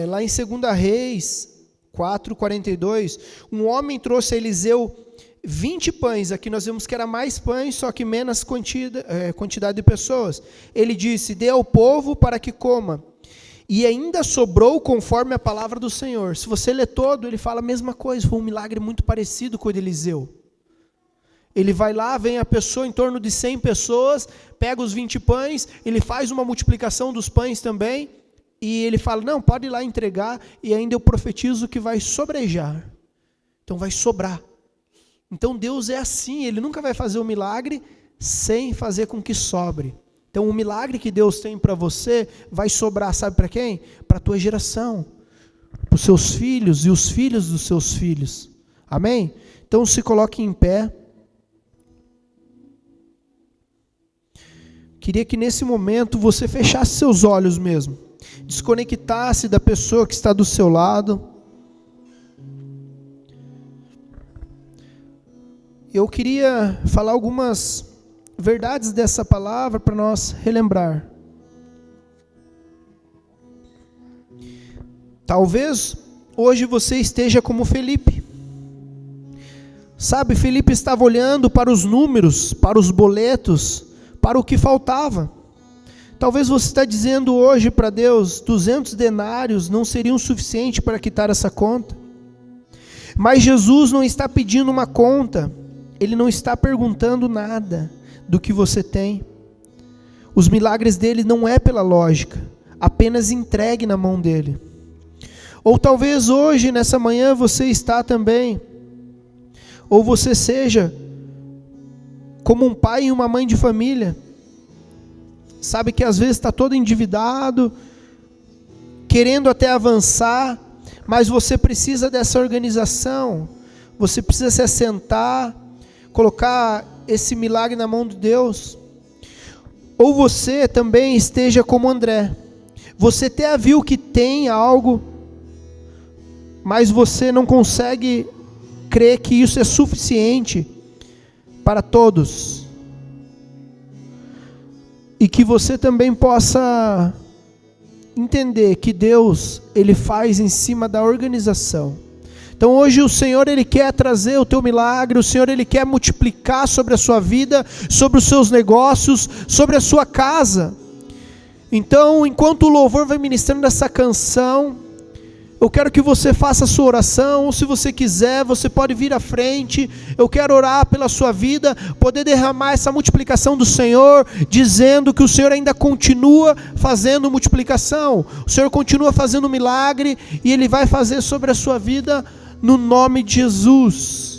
Lá em 2 Reis 4:42, um homem trouxe a Eliseu 20 pães, aqui nós vemos que era mais pães, só que menos quantidade de pessoas. Ele disse, dê ao povo para que coma. E ainda sobrou conforme a palavra do Senhor. Se você ler todo, ele fala a mesma coisa, foi um milagre muito parecido com o de Eliseu. Ele vai lá, vem a pessoa, em torno de 100 pessoas, pega os 20 pães, ele faz uma multiplicação dos pães também, e ele fala, não, pode ir lá entregar, e ainda eu profetizo que vai sobrejar. Então vai sobrar. Então Deus é assim, Ele nunca vai fazer um milagre sem fazer com que sobre. Então o milagre que Deus tem para você vai sobrar, sabe para quem? Para a tua geração, para os seus filhos e os filhos dos seus filhos. Amém? Então se coloque em pé. Queria que nesse momento você fechasse seus olhos mesmo, desconectasse da pessoa que está do seu lado. eu queria falar algumas verdades dessa palavra para nós relembrar. Talvez hoje você esteja como Felipe. Sabe, Felipe estava olhando para os números, para os boletos, para o que faltava. Talvez você está dizendo hoje para Deus, 200 denários não seriam suficientes para quitar essa conta. Mas Jesus não está pedindo uma conta, Ele não está perguntando nada do que você tem. Os milagres dele não é pela lógica, apenas entregue na mão dele. Ou talvez hoje, nessa manhã, você está também, ou você seja como um pai e uma mãe de família, sabe que às vezes está todo endividado, querendo até avançar, mas você precisa dessa organização, você precisa se assentar, colocar esse milagre na mão de Deus. Ou você também esteja como André, você até viu que tem algo, mas você não consegue crer que isso é suficiente para todos, e que você também possa entender que Deus, Ele faz em cima da organização. Então hoje o Senhor, Ele quer trazer o teu milagre, o Senhor, Ele quer multiplicar sobre a sua vida, sobre os seus negócios, sobre a sua casa. Então, enquanto o louvor vai ministrando essa canção, eu quero que você faça a sua oração, ou se você quiser, você pode vir à frente. Eu quero orar pela sua vida, poder derramar essa multiplicação do Senhor, dizendo que o Senhor ainda continua fazendo multiplicação, o Senhor continua fazendo milagre, e Ele vai fazer sobre a sua vida, no nome de Jesus.